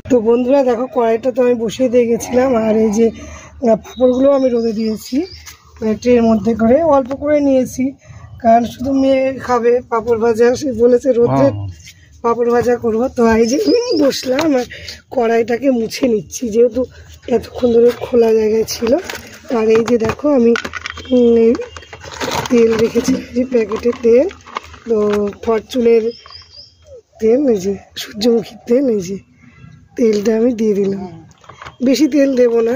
তো বন্ধুরা দেখো, কড়াইটা তো আমি বসিয়ে দিয়ে গেছিলাম, আর এই যে পাঁপড়গুলো আমি রোদে দিয়েছি ট্রের মধ্যে করে, অল্প করে নিয়েছি, কারণ শুধু মেয়ে খাবে পাঁপড় ভাজা, সে বলেছে রোদে পাঁপড় ভাজা করবো। তো এই যে বসলাম আর কড়াইটাকে মুছে নিচ্ছি, যেহেতু এতক্ষণ ধরে খোলা জায়গায় ছিল। আর এই যে দেখো, আমি তেল রেখেছি, যে প্যাকেটের তেল, তো ফরচুনের তেল, এই যে সূর্যমুখীর তেল, এই যে তেলটা আমি দিয়ে দিলাম। বেশি তেল দেব না,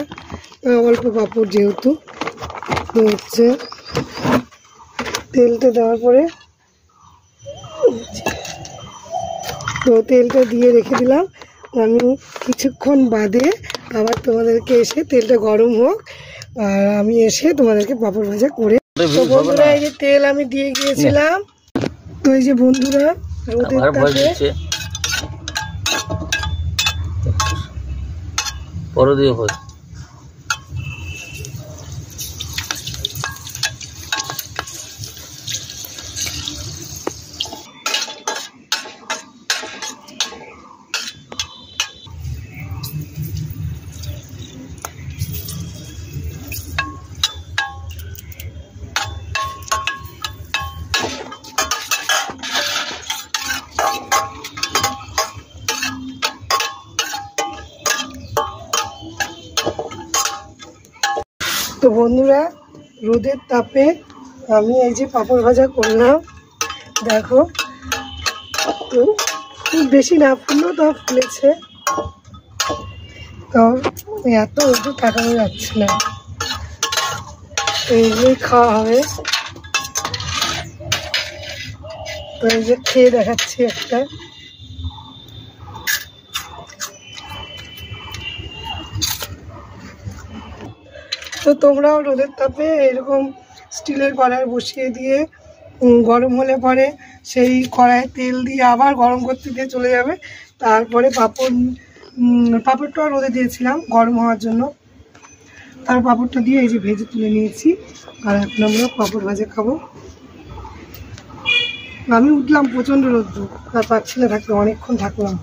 অল্প পাঁপড় যেহেতু। তো হচ্ছে তেলটা দেওয়ার পরে তো তেলটা দিয়ে রেখে দিলাম। আমি কিছুক্ষণ বাদে আবার তোমাদেরকে এসে, তেলটা গরম হোক আর আমি এসে তোমাদেরকে পাঁপড় ভাজা করে। তো বন্ধুরা এই যে তেল আমি দিয়ে গিয়েছিলাম, তো এই যে বন্ধুরা রোদের তাপে পরে দিয়ে হয়। তো বন্ধুরা রোদের তাপে আমি এই যে পাঁপড় ভাজা করলাম, দেখো। তো খুব বেশি না ফুললেও তো ফুলেছে, তো এত একটু তাকানো যাচ্ছে না, এইগুলোই খাওয়া হবে। তো এই যে খেয়ে দেখাচ্ছি একটা। তো তোমরাও রোদের তাপে এরকম স্টিলের কড়াই বসিয়ে দিয়ে গরম হলে পরে সেই কড়াইয়ে তেল দিয়ে আবার গরম করতে দিয়ে চলে যাবে। তারপরে পাঁপড়টা রোদে দিয়েছিলাম গরম হওয়ার জন্য, তার পাঁপড়টা দিয়ে এই যে ভেজে তুলে নিয়েছি। আর এখন আমরা পাঁপড় ভাজা খাবো। আমি উঠলাম, প্রচণ্ড রোদ্দুর, আর পাচ্ছি না থাকতে, অনেকক্ষণ থাকলাম।